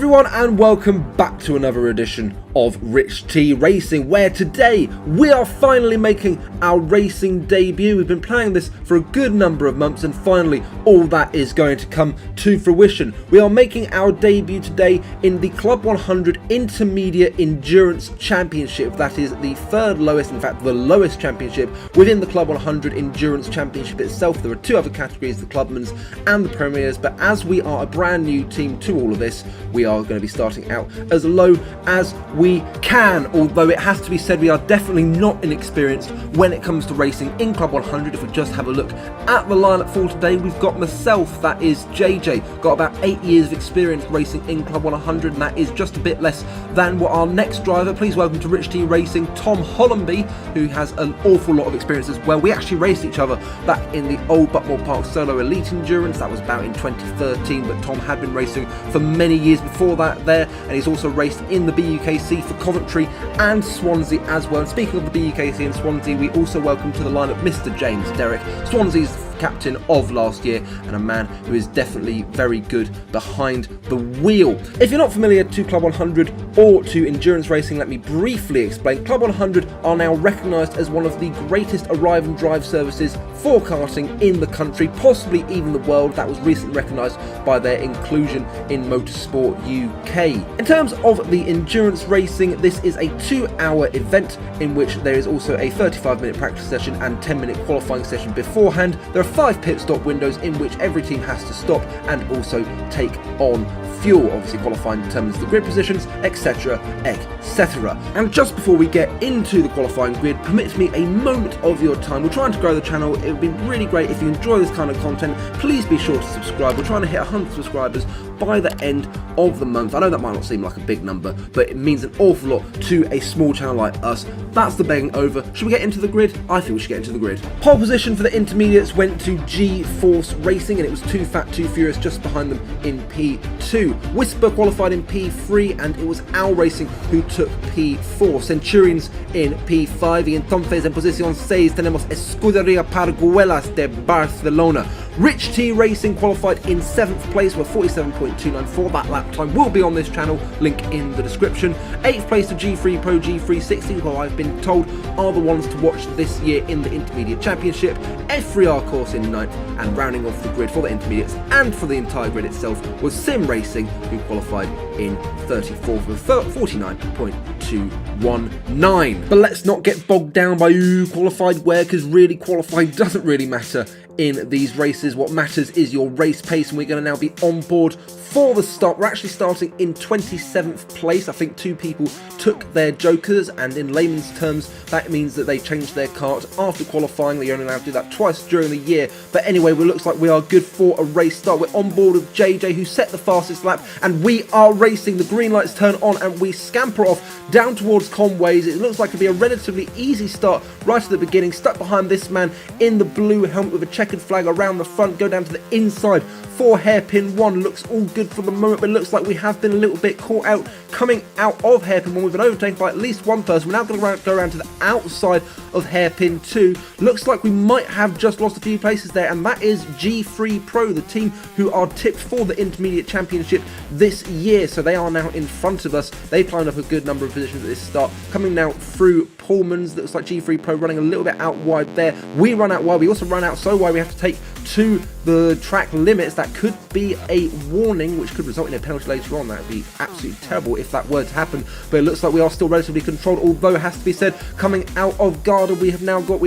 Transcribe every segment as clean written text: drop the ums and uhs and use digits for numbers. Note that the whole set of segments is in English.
everyone, and welcome back to another edition of Rich T Racing, where today we are finally making our racing debut. We've been playing this for a good number of months, and finally all that is going to come to fruition. We are making our debut today in the Club 100 Intermediate Endurance Championship. That is the third lowest, in fact the lowest championship within the Club 100 Endurance Championship itself. There are two other categories, the Clubmans and the Premiers, but as we are a brand new team to all of this, we are going to be starting out as low as we can, although it has to be said we are definitely not inexperienced when it comes to racing in Club 100. If we just have a look at the lineup for today, we've got myself, that is JJ, got about 8 years of experience racing in Club 100, and that is just a bit less than what our next driver. Please welcome to Rich T Racing, Tom Hollenby, who has an awful lot of experience as well. We actually raced each other back in the old Buckmore Park Solo Elite Endurance. That was about in 2013, but Tom had been racing for many years before that there, and he's also raced in the BUKC for Coventry and Swansea as well. And speaking of the BUKC and Swansea, we also welcome to the lineup Mr. James Derrick, Swansea's captain of last year, and a man who is definitely very good behind the wheel. If you're not familiar to Club 100 or to endurance racing, let me briefly explain. Club 100 are now recognised as one of the greatest arrive and drive services for karting in the country, possibly even the world. That was recently recognised by their inclusion in Motorsport UK. In terms of the endurance racing, this is a 2-hour event in which there is also a 35-minute practice session and 10-minute qualifying session beforehand. There are 5 pit stop windows in which every team has to stop and also take on fuel. Obviously qualifying determines the grid positions, etc, etc. And just before we get into the qualifying grid, permit me a moment of your time. We're trying to grow the channel. It would be really great if you enjoy this kind of content. Please be sure to subscribe. We're trying to hit 100 subscribers by the end of the month. I know that might not seem like a big number, but it means an awful lot to a small channel like us. That's the begging over. Should we get into the grid? I think we should get into the grid. Pole position for the intermediates went to G-Force Racing, and it was Too Fat Too Furious just behind them in P2. Whisper qualified in P3, and it was Owl Racing who took P4. Centurions in P5, y entonces en posición 6 tenemos Escudería Parguelas de Barcelona. Rich T Racing qualified in 7th place with 47.294. That lap time will be on this channel, link in the description. 8th place to G3 Pro G360, who I've been told are the ones to watch this year in the Intermediate Championship. F3R course in 9th, and rounding off the grid for the intermediates and for the entire grid itself was Sim Racing, who qualified in 34th with 49.219. But let's not get bogged down by who qualified where, because really qualified doesn't really matter in these races. What matters is your race pace, and we're going to now be on board for the start. We're actually starting in 27th place. I think 2 people took their jokers, and in layman's terms that means that they changed their cart after qualifying. They're only allowed to do that twice during the year, but anyway, it looks like we are good for a race start. We're on board with JJ, who set the fastest lap, and we are racing. The green lights turn on and we scamper off down towards Conways. It looks like it'll be a relatively easy start right at the beginning, stuck behind this man in the blue helmet with a checkered flag around the front. Go down to the inside for hairpin 1. Looks all good for the moment, but it looks like we have been a little bit caught out coming out of hairpin 1. We've been overtaken by at least one person. We're now going to go around to the outside of hairpin 2. Looks like we might have just lost a few places there, and that is G3 Pro, the team who are tipped for the Intermediate Championship this year. So they are now in front of us. They climbed up a good number of positions at this start, coming now through Pullman's. Looks like G3 Pro running a little bit out wide there. We run out wide. We also run out so wide we have to take to the track limits. That could be a warning, which could result in a penalty later on. That would be absolutely terrible if that were to happen, but it looks like we are still relatively controlled, although it has to be said, coming out of Garda, we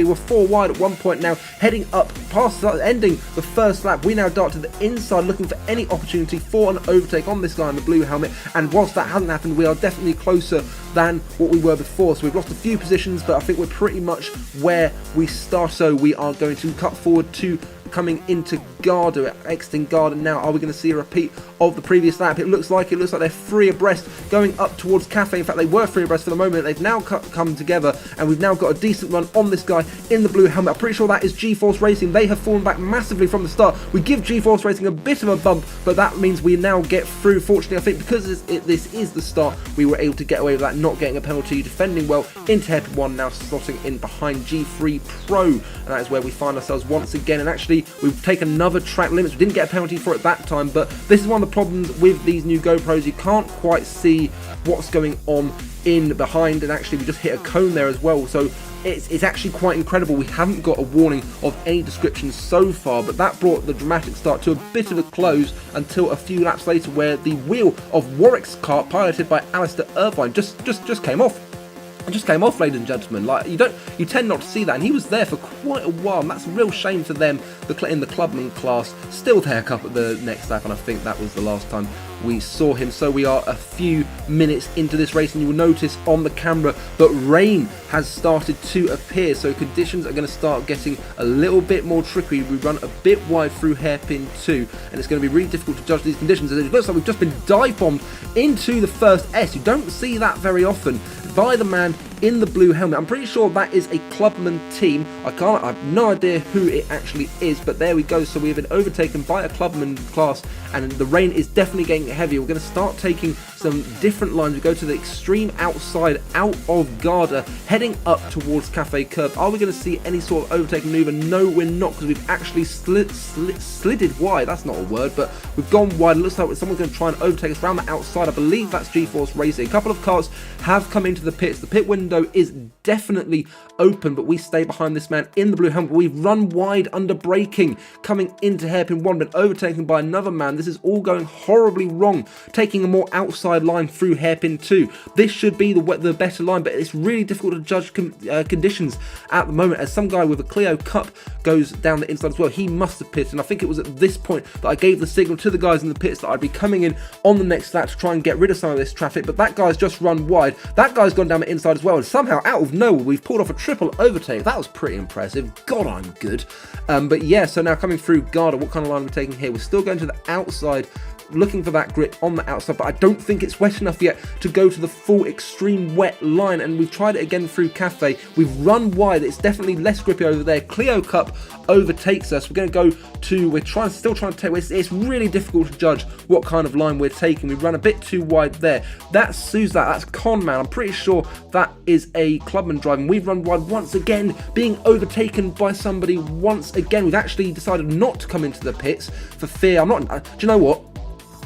were 4 wide at one point. Now heading up past ending the first lap, we now dart to the inside looking for any opportunity for an overtake on this guy in the blue helmet, and whilst that hasn't happened, we are definitely closer than what we were before. So we've lost a few positions, but I think we're pretty much where we start. So we are going to cut forward to coming into Garda, exiting Garda now. Are we going to see a repeat of the previous lap? It looks like they're 3 abreast going up towards Cafe. In fact, they were 3 abreast for the moment. They've now come together, and we've now got a decent run on this guy in the blue helmet. I'm pretty sure that is G-Force Racing. They have fallen back massively from the start. We give G-Force Racing a bit of a bump, but that means we now get through. Fortunately, I think because this is the start, we were able to get away with that, not getting a penalty, defending well into hairpin 1, now slotting in behind G3 Pro, and that is where we find ourselves once again. And actually, 3, we've taken another track limits. We didn't get a penalty for it that time, but this is one of the problems with these new GoPros. You can't quite see what's going on in behind, and actually we just hit a cone there as well, so it's actually quite incredible. We haven't got a warning of any description so far, but that brought the dramatic start to a bit of a close until a few laps later, where the wheel of Warwick's car, piloted by Alistair Irvine, just came off. It just came off, ladies and gentlemen. Like, you tend not to see that, and he was there for quite a while, and that's a real shame for them in the clubman class. Still to hack up at the next lap, and I think that was the last time we saw him. So we are a few minutes into this race, and you will notice on the camera that rain has started to appear, so conditions are going to start getting a little bit more tricky. We run a bit wide through hairpin 2, and it's going to be really difficult to judge these conditions, and it looks like we've just been dive bombed into the first S. You don't see that very often by the man in the blue helmet. I'm pretty sure that is a clubman team. I have no idea who it actually is, but there we go. So we have been overtaken by a clubman class, and the rain is definitely getting heavier. We're going to start taking some different lines. We go to the extreme outside, out of Garda, heading up towards Cafe Curb. Are we going to see any sort of overtaking maneuver? No, we're not, because we've actually slided wide. That's not a word, but we've gone wide. It looks like someone's going to try and overtake us around the outside. I believe that's G-Force Racing. A couple of cars have come into the pits. The pit window is definitely open, but we stay behind this man in the blue helmet. We've run wide under braking, coming into hairpin 1, been overtaken by another man. This is all going horribly wrong, taking a more outside line through hairpin 2. This should be the better line, but it's really difficult to judge conditions at the moment, as some guy with a Clio Cup goes down the inside as well. He must have pitted, and I think it was at this point that I gave the signal to the guys in the pits that I'd be coming in on the next lap to try and get rid of some of this traffic, but that guy's just run wide. That guy's gone down the inside as well, and somehow out of nowhere we've pulled off a triple overtake. That was pretty impressive. God, I'm good. But yeah, so now coming through Garda, what kind of line are we taking here? We're still going to the outside, looking for that grip on the outside, but I don't think it's wet enough yet to go to the full extreme wet line, and we've tried it again through Cafe. We've run wide. It's definitely less grippy over there. Clio Cup overtakes us. We're going to go to, still trying to take, it's really difficult to judge what kind of line we're taking. We run a bit too wide there. That's that's Con Man. I'm pretty sure that is a clubman driving. We've run wide once again, being overtaken by somebody once again. We've actually decided not to come into the pits for fear. Do you know what?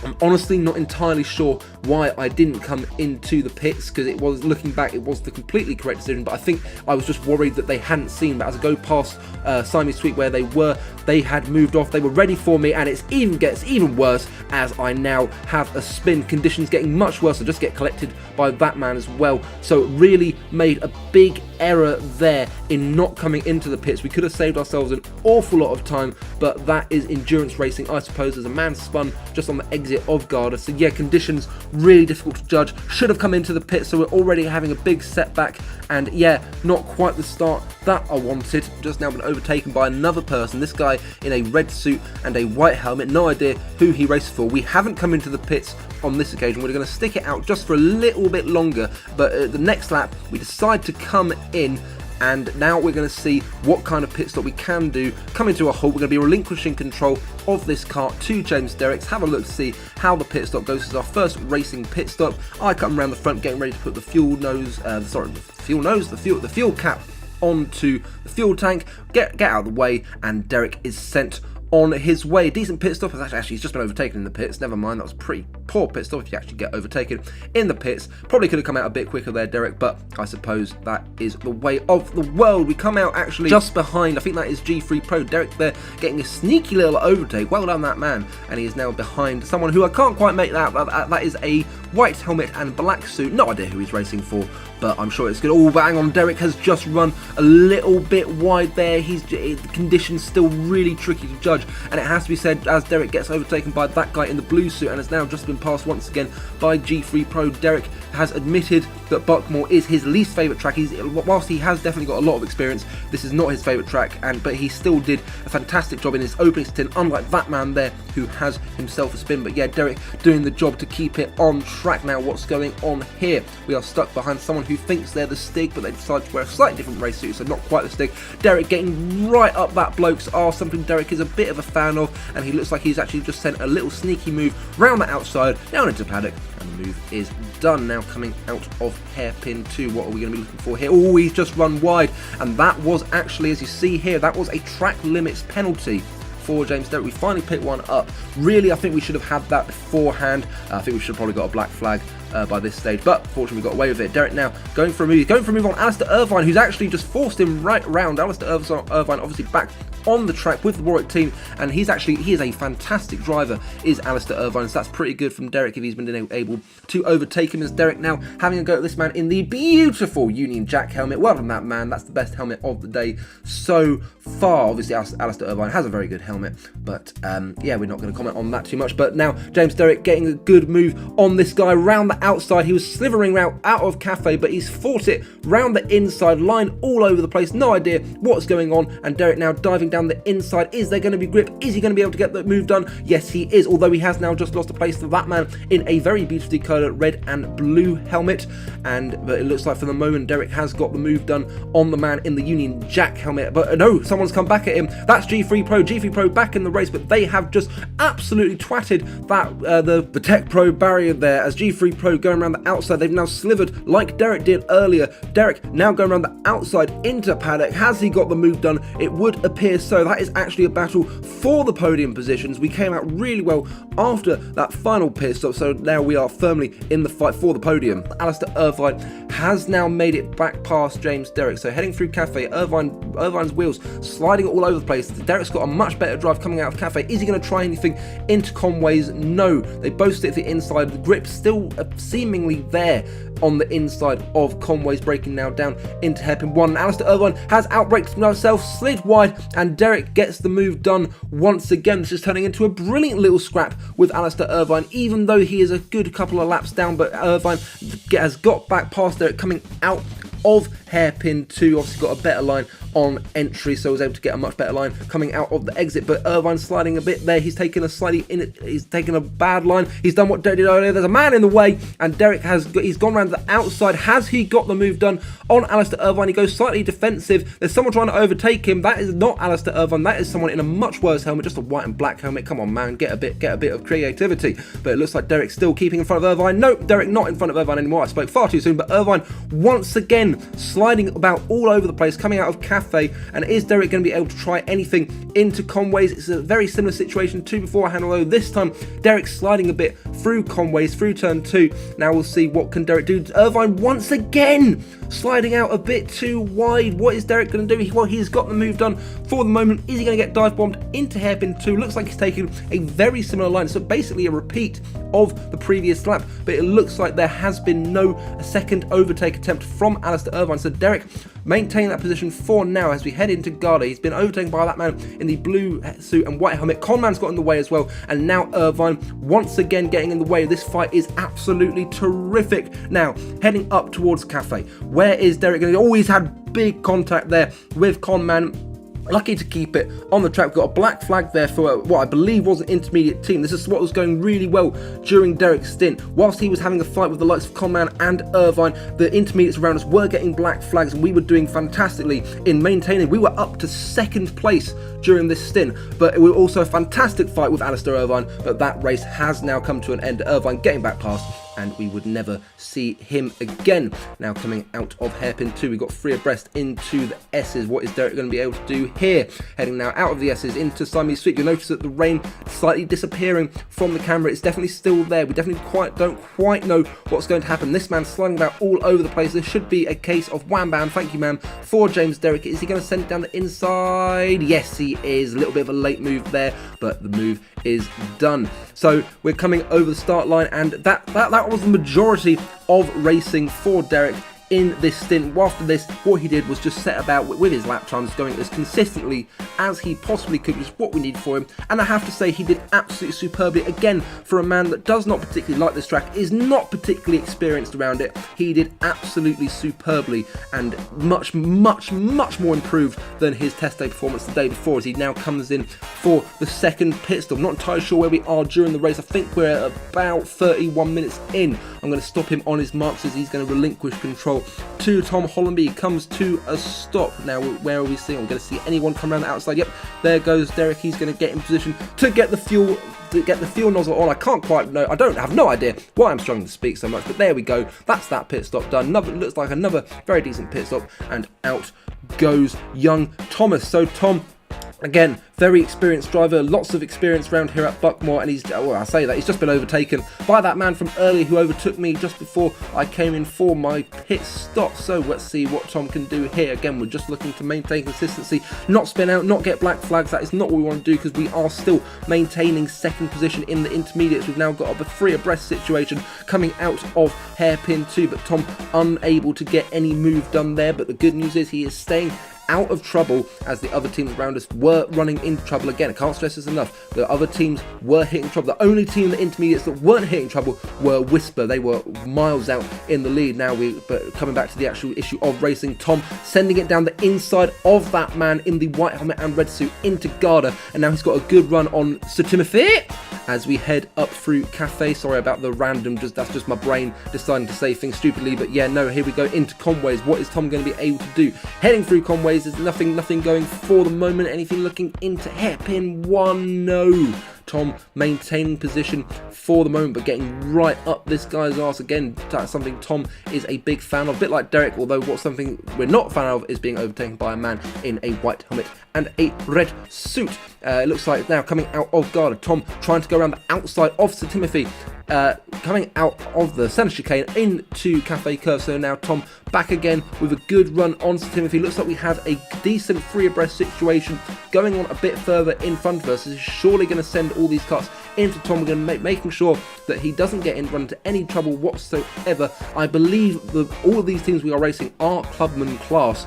I'm honestly not entirely sure why I didn't come into the pits, because it was, looking back, it was the completely correct decision, but I think I was just worried that they hadn't seen. But as I go past Siamese Sweet where they had moved off, they were ready for me, and it gets even worse as I now have a spin. Conditions getting much worse. I just get collected by that man as well, so really made a big error there in not coming into the pits. We could have saved ourselves an awful lot of time, but that is endurance racing, I suppose. As a man spun just on the exit of Garda, so yeah, conditions really difficult to judge. Should have come into the pit, so we're already having a big setback, and yeah, not quite the start that I wanted. Just now been overtaken by another person, this guy in a red suit and a white helmet. No idea who he races for. We haven't come into the pits on this occasion. We're going to stick it out just for a little bit longer, but at the next lap we decide to come in, and now we're going to see what kind of pit stop we can do. Coming to a halt, we're going to be relinquishing control of this car to James Derricks. Have a look to see how the pit stop goes. This is our first racing pit stop. I come around the front, getting ready to put the fuel cap onto the fuel tank. Get out of the way, and Derek is sent on his way. Decent pit stop. Actually, he's just been overtaken in the pits. Never mind, that was a pretty poor pit stop if you actually get overtaken in the pits. Probably could have come out a bit quicker there, Derek, but I suppose that is the way of the world. We come out actually just behind, I think that is G3 Pro. Derek there getting a sneaky little overtake. Well done, that man. And he is now behind someone who I can't quite make that. That is a white helmet and black suit. No idea who he's racing for, but I'm sure it's good. Oh, bang on. Derek has just run a little bit wide there. The conditions still really tricky to judge, and it has to be said, as Derek gets overtaken by that guy in the blue suit and has now just been passed once again by G3 Pro. Derek has admitted that Buckmore is his least favourite track. Whilst he has definitely got a lot of experience, this is not his favourite track, but he still did a fantastic job in his opening stint, unlike that man there who has himself a spin. But yeah, Derek doing the job to keep it on track. Now what's going on here? We are stuck behind someone who thinks they're the Stig, but they decide to wear a slightly different race suit, so not quite the Stig. Derek getting right up that bloke's arse, something Derek is a bit of a fan of, and he looks like he's actually just sent a little sneaky move round the outside, down into paddock, and the move is done. Now coming out of hairpin 2, what are we going to be looking for here? Oh, he's just run wide, and that was actually, as you see here, that was a track limits penalty. for James Derrick. We finally picked one up. Really, I think we should have had that beforehand. I think we should have probably got a black flag by this stage, but fortunately we got away with it. Derrick now going for a move. He's going for a move on Alistair Irvine, who's actually just forced him right round. Alistair Irvine obviously back on the track with the Warwick team, and he is a fantastic driver, is Alistair Irvine, so that's pretty good from Derrick if he's been able to overtake him. As Derrick now having a go at this man in the beautiful Union Jack helmet. Well done, that man. That's the best helmet of the day so far. Obviously Alistair Irvine has a very good helmet, but yeah, we're not going to comment on that too much. But now James Derrick getting a good move on this guy round the outside. He was slithering out of Cafe, but he's fought it round the inside line all over the place. No idea what's going on, and Derrick now diving down the inside. Is there going to be grip? Is he going to be able to get that move done? Yes, he is, although he has now just lost a place to that man in a very beautifully coloured red and blue helmet. But it looks like for the moment Derrick has got the move done on the man in the Union Jack helmet. But no, someone's come back at him. That's G3 Pro. G3 Pro back in the race, but they have just absolutely twatted that the Tech Pro barrier there, as G3 Pro going around the outside. They've now slivered like Derrick did earlier. Derrick now going around the outside into paddock. Has he got the move done? It would appear so. That is actually a battle for the podium positions. We came out really well after that final pit stop, so now we are firmly in the fight for the podium. Alistair Irvine has now made it back past James Derrick, so heading through Cafe, Irvine's wheels sliding all over the place. Derrick's got a much better drive coming out of Cafe. Is he going to try anything into Conway's? No, they both stick to the inside. The grip still seemingly there on the inside of Conway's, breaking now down into hairpin 1. Alistair Irvine has outbraked himself, slid wide, and Derrick gets the move done once again. This is turning into a brilliant little scrap with Alistair Irvine, even though he is a good couple of laps down, but Irvine has got back past Derrick coming out of hairpin 2, obviously got a better line on entry, so was able to get a much better line coming out of the exit. But Irvine sliding a bit there. He's taken a bad line. He's done what Derrick did earlier. There's a man in the way, and Derrick he's gone around the outside. Has he got the move done on Alistair Irvine? He goes slightly defensive. There's someone trying to overtake him. That is not Alistair Irvine. That is someone in a much worse helmet, just a white and black helmet. Come on, man, get a bit of creativity. But it looks like Derrick's still keeping in front of Irvine. No, Derrick not in front of Irvine anymore. I spoke far too soon. But Irvine once again sliding about all over the place, coming out of Cafe. And is Derrick going to be able to try anything into Conway's? It's a very similar situation to beforehand, although this time Derrick's sliding a bit through Conway's, through turn 2. Now we'll see what can Derrick do. Irvine once again sliding out a bit too wide. What is Derrick going to do? Well, he's got the move done for the moment. Is he going to get dive bombed into hairpin 2? Looks like he's taking a very similar line, so basically a repeat of the previous lap, but it looks like there has been no second overtake attempt from Alistair Irvine. So Derrick maintaining that position for now as we head into Garda. He's been overtaken by that man in the blue suit and white helmet. Conman's got in the way as well, and now Irvine once again getting in the way. This fight is absolutely terrific. Now heading up towards Cafe. Where is Derrick going to go? Oh, he's had big contact there with Conman. Lucky to keep it on the track. We've got a black flag there for what I believe was an intermediate team. This is what was going really well during Derrick's stint. Whilst he was having a fight with the likes of Conman and Irvine, the intermediates around us were getting black flags, and we were doing fantastically in maintaining. We were up to second place during this stint, but it was also a fantastic fight with Alistair Irvine, but that race has now come to an end. Irvine getting back past, and we would never see him again. Now coming out of hairpin 2, we got 3 abreast into the S's. What is Derrick going to be able to do here? Heading now out of the S's into Siamese Sweep. You'll notice that the rain slightly disappearing from the camera. It's definitely still there. We definitely don't quite know what's going to happen. This man's sliding about all over the place. This should be a case of wham bam, thank you ma'am, for James Derrick. Is he going to send it down the inside? Yes, he is. A little bit of a late move there, but the move is done. So we're coming over the start line, and that was the majority of racing for Derrick in this stint. After this, what he did was just set about with his lap times going as consistently as he possibly could, which is what we need for him. And I have to say, he did absolutely superbly. Again, for a man that does not particularly like this track, is not particularly experienced around it, he did absolutely superbly, and much more improved than his test day performance the day before, as he now comes in for the second pit stop. I'm not entirely sure where we are during the race. I think we're at about 31 minutes in. I'm going to stop him on his marks as he's going to relinquish control to Tom Hollenby. He comes to a stop. Now, where are we seeing? I'm going to see anyone come around the outside. Yep, there goes Derrick. He's going to get in position to get the fuel nozzle on. I can't quite know. I have no idea why I'm struggling to speak so much, but there we go. That's that pit stop done. Looks like another very decent pit stop, and out goes young Thomas. So Tom Again, very experienced driver, lots of experience around here at Buckmore, and well, I say that, he's just been overtaken by that man from earlier who overtook me just before I came in for my pit stop. So let's see what Tom can do here. Again, we're just looking to maintain consistency, not spin out, not get black flags. That is not what we want to do, because we are still maintaining second position in the intermediates. We've now got a free abreast situation coming out of hairpin 2, but Tom unable to get any move done there. But the good news is he is staying out of trouble, as the other teams around us were running into trouble. Again, I can't stress this enough, the other teams were hitting trouble. The only team in the intermediates that weren't hitting trouble were Whisper. They were miles out in the lead. Now but coming back to the actual issue of racing, Tom sending it down the inside of that man in the white helmet and red suit into Garda, and now he's got a good run on Sir Timothy as we head up through Cafe. Sorry about the random, that's just my brain deciding to say things stupidly. But yeah, no, here we go into Conways. What is Tom going to be able to do? Heading through Conways, there's nothing going for the moment. Anything looking into hairpin 1? No. Tom maintaining position for the moment, but getting right up this guy's arse. Again, that's something Tom is a big fan of, a bit like Derek, although what's something we're not a fan of is being overtaken by a man in a white helmet and a red suit. It looks like now coming out of Garda, Tom trying to go around the outside of Sir Timothy, coming out of the centre chicane into Cafe Curve. So now Tom back again with a good run on Sir Timothy. Looks like we have a decent free abreast situation going on a bit further in front of us. This is surely going to send all these cuts into Tom. We're going to making sure that he doesn't get run into any trouble whatsoever. I believe that all of these teams we are racing are clubman class,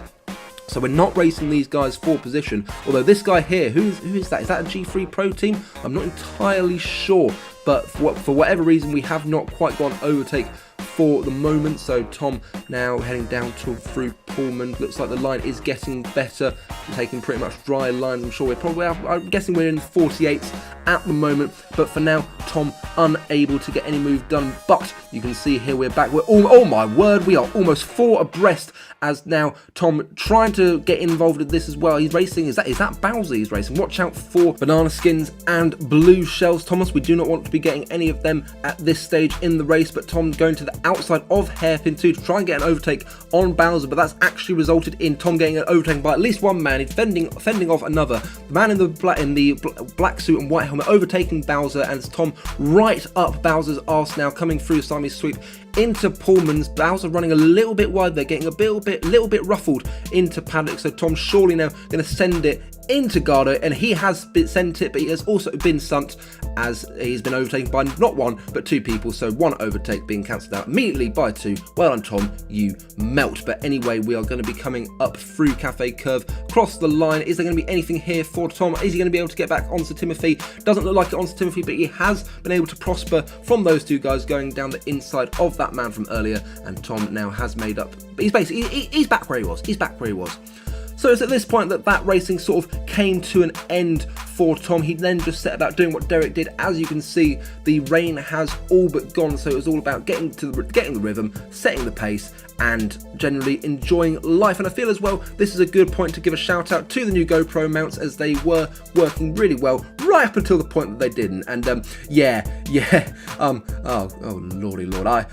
so we're not racing these guys for position. Although this guy here, who is that? Is that a G3 Pro team? I'm not entirely sure, but for whatever reason we have not quite gone overtake for the moment. So Tom now heading down through Pullman. Looks like the line is getting better. We're taking pretty much dry lines. I'm sure I'm guessing we're in the 48s at the moment, but for now Tom unable to get any move done. But you can see here we're back. Oh my word, we are almost 4 abreast, as now Tom trying to get involved in this as well. He's racing, is that Bowser he's racing? Watch out for banana skins and blue shells, Thomas. We do not want to be getting any of them at this stage in the race, but Tom's going to the outside of hairpin 2 to try and get an overtake on Bowser, but that's actually resulted in Tom getting an overtake by at least one man. He's fending off another. The man in the black suit and white helmet overtaking Bowser, and it's Tom right up Bowser's arse now, coming through Siamese sweep into Pullman's. Bowser running a little bit wide there, getting a little bit ruffled into paddock. So Tom surely now going to send it into Garda, and he has sent it, but he has also been sent, as he's been overtaken by not one but 2 people. So 1 overtake being cancelled out immediately by 2. Well done, Tom, you melt. But anyway, we are going to be coming up through Cafe Curve, cross the line. Is there going to be anything here for Tom? Is he going to be able to get back on Sir Timothy? Doesn't look like it on Sir Timothy, but he has been able to prosper from those 2 guys going down the inside of that man from earlier, and Tom now has made up. But he's basically he's back where he was. He's back where he was. So it's at this point that racing sort of came to an end for Tom. He then just set about doing what Derek did. As you can see, the rain has all but gone, so it was all about getting the rhythm, setting the pace, and generally enjoying life. And I feel as well this is a good point to give a shout out to the new GoPro mounts, as they were working really well right up until the point that they didn't. And oh lordy lord, I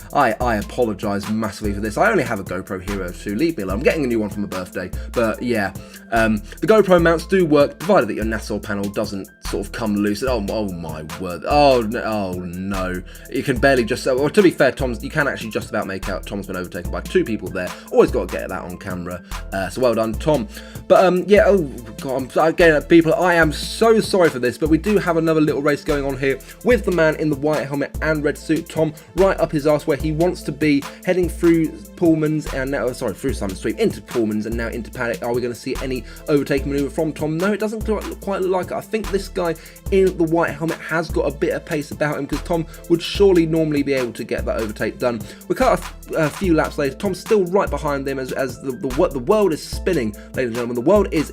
apologise massively for this. I only have a GoPro Hero 2, leave me alone. I'm getting a new one for my birthday, but yeah, the GoPro mounts do work, provided that your Nassau panel doesn't sort of come loose. Oh my word, oh no, you can barely just, well, to be fair, you can actually just about make out Tom's been overtaken by 2 people there. Always got to get that on camera, so well done, Tom. But yeah, oh god, again, people, I am so sorry for this, but we do have another little race going on here with the man in the white helmet and red suit. Tom right up his arse where he wants to be, heading through Pullman's, and now through Simon Street into Pullman's and now into paddock. Are we going to see any overtaking manoeuvre from Tom? No, it doesn't quite look like it. I think this guy in the white helmet has got a bit of pace about him, because Tom would surely normally be able to get that overtake done. We cut a few laps later. Tom's still right behind them as the world is spinning, ladies and gentlemen. The world is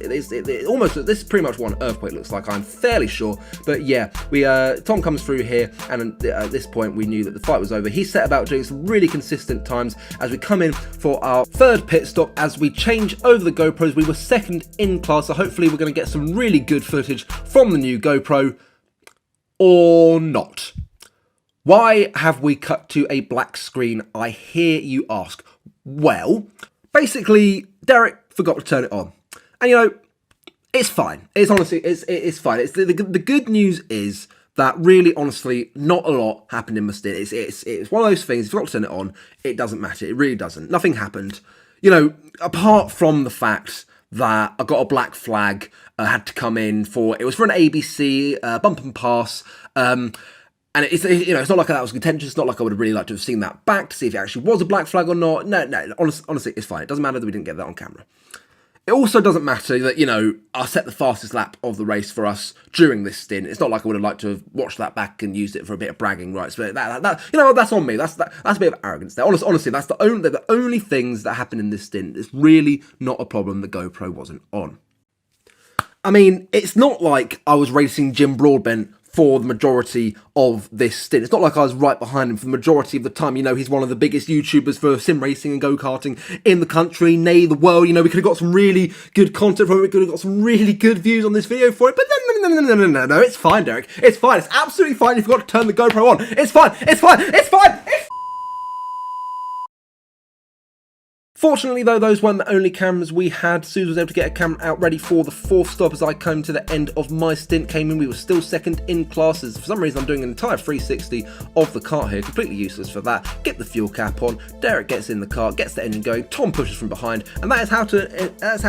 almost, this is pretty much one earthquake, looks like, I'm fairly sure. But yeah, Tom comes through here, and at this point we knew that the fight was over. He set about doing some really consistent times as we come in for our 3rd pit stop. As we change over the GoPros, we were 2nd in class, so hopefully we're going to get some really good footage from the new GoPro, or not. Why have we cut to a black screen, I hear you ask? Well, basically Derek forgot to turn it on, and It's fine. It's honestly, it's fine. It's the good news is that really, honestly, not a lot happened in my stint. It's one of those things. If you forgot to turn it on, it doesn't matter. It really doesn't. Nothing happened. You know, apart from the fact that I got a black flag, had to come in for, it was for an ABC bump and pass. And it's not like that was contentious. It's not like I would have really liked to have seen that back to see if it actually was a black flag or not. No, honestly, it's fine. It doesn't matter that we didn't get that on camera. It also doesn't matter that, you know, I set the fastest lap of the race for us during this stint. It's not like I would have liked to have watched that back and used it for a bit of bragging rights. But that you know, that's on me. That's a bit of arrogance there. Honestly, that's the only things that happened in this stint. It's really not a problem the GoPro wasn't on. I mean, it's not like I was racing Jim Broadbent for the majority of this stint. It's not like I was right behind him for the majority of the time. You know, he's one of the biggest YouTubers for sim racing and go-karting in the country, nay, the world. You know, we could have got some really good content from it. We could have got some really good views on this video for it. But no, it's fine, Derek. It's fine. It's absolutely fine. You forgot to turn the GoPro on. It's fine. It's fine. It's fine. Fortunately, though, those weren't the only cameras we had. Suze was able to get a camera out ready for the fourth stop as I came to the end of my stint. Came in, we were still second in classes. For some reason, I'm doing an entire 360 of the kart here. Completely useless for that. Get the fuel cap on. Derek gets in the car, gets the engine going. Tom pushes from behind, and that is how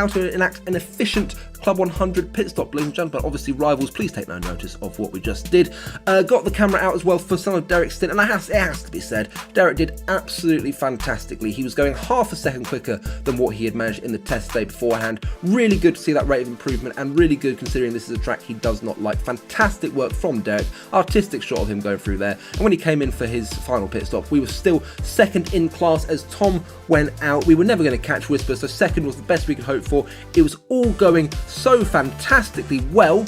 to enact an efficient Club 100 pit stop, ladies and gentlemen. Obviously, rivals, please take no notice of what we just did. Got the camera out as well for some of Derek's stint, and it has to be said, Derek did absolutely fantastically. He was going half a second quicker than what he had managed in the test day beforehand. Really good to see that rate of improvement, and really good considering this is a track he does not like. Fantastic work from Derek. Artistic shot of him going through there. And when he came in for his final pit stop, we were still second in class as Tom went out. We were never going to catch Whisper, so second was the best we could hope for. It was all going so fantastically well,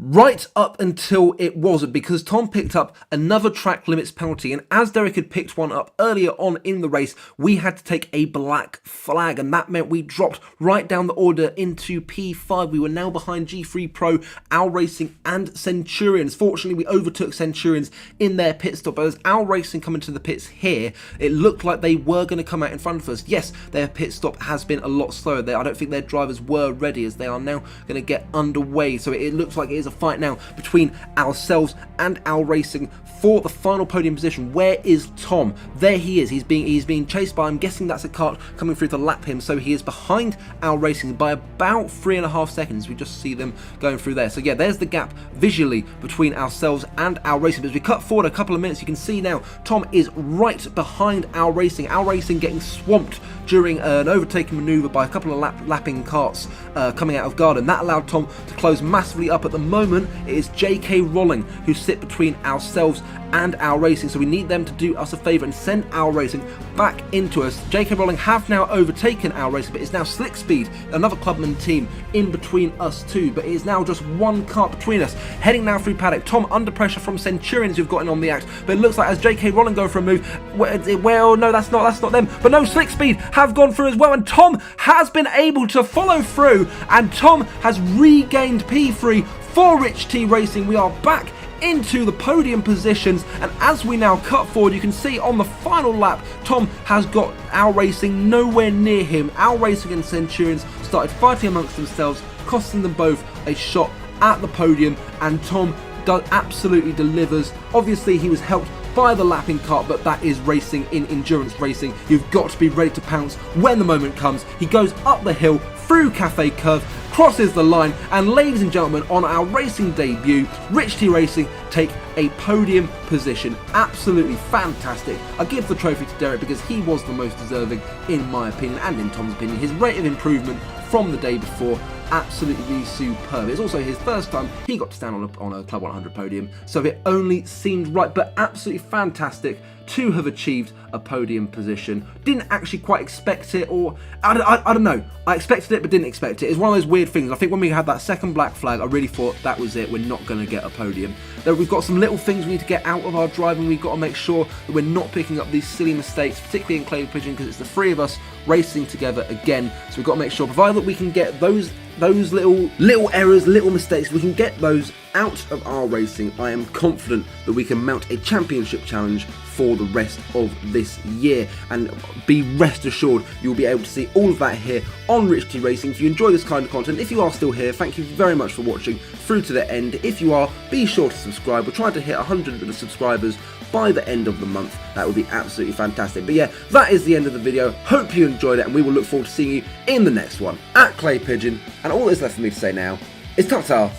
right up until it wasn't, because Tom picked up another track limits penalty, and as Derek had picked one up earlier on in the race, we had to take a black flag, and that meant we dropped right down the order into P5. We were now behind G3 Pro, Owl Racing and Centurions. Fortunately, we overtook Centurions in their pit stop, but as Owl Racing come into the pits here, it looked like they were going to come out in front of us. Yes, their pit stop has been a lot slower there. I don't think their drivers were ready, as they are now going to get underway, so it looks like it is a fight now between ourselves and Owl Racing for the final podium position. Where is Tom? There he is. He's being chased by, I'm guessing that's a kart coming through to lap him, so he is behind Owl Racing by about 3.5 seconds. We just see them going through there. So yeah, there's the gap visually between ourselves and Owl Racing. But as we cut forward a couple of minutes, you can see now Tom is right behind Owl Racing. Owl Racing getting swamped during an overtaking manoeuvre by a couple of lapping karts coming out of garden. That allowed Tom to close massively up. At the moment, it is JK Rolling who sit between ourselves and Owl Racing, so we need them to do us a favour and send Owl Racing back into us. JK Rolling have now overtaken Owl Racing, but it's now Slick Speed, another clubman team, in between us two, but it is now just one kart between us. Heading now through paddock, Tom under pressure from Centurions who've gotten on the act, but it looks like as JK Rolling go for a move, well, no, that's not them, but no, Slick Speed have gone through as well, and Tom has been able to follow through, and Tom has regained P3 for Rich T Racing. We are back into the podium positions, and as we now cut forward, you can see on the final lap, Tom has got Owl Racing nowhere near him. Owl Racing and Centurions started fighting amongst themselves, costing them both a shot at the podium, and Tom absolutely delivers. Obviously, he was helped by the lapping kart, but that is racing in endurance racing. You've got to be ready to pounce when the moment comes. He goes up the hill, through Cafe Curve, crosses the line, and ladies and gentlemen, on our racing debut, Rich T Racing take a podium position. Absolutely fantastic. I give the trophy to Derek because he was the most deserving in my opinion, and in Tom's opinion. His rate of improvement from the day before, absolutely superb. It's also his first time he got to stand on a Club 100 podium, so it only seemed right, but absolutely fantastic to have achieved a podium position. Didn't actually quite expect it, or I don't know. I expected it but didn't expect it. It's one of those weird things. I think when we had that second black flag, I really thought that was it. We're not going to get a podium. Though we've got some little things we need to get out of our driving. We've got to make sure that we're not picking up these silly mistakes, particularly in clay pigeon, because it's the three of us racing together again. So we've got to make sure, provided that we can get those little errors, little mistakes, we can get those out of our racing, I am confident that we can mount a championship challenge for the rest of this year, and be rest assured you'll be able to see all of that here on Rich T Racing. If you enjoy this kind of content, if you are still here, thank you very much for watching through to the end. If you are, be sure to subscribe. We're trying to hit 100 subscribers by the end of the month. That would be absolutely fantastic. But yeah, that is the end of the video. Hope you enjoyed it, and we will look forward to seeing you in the next one at Clay Pigeon. And all that's left for me to say now is ta-ta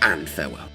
and farewell.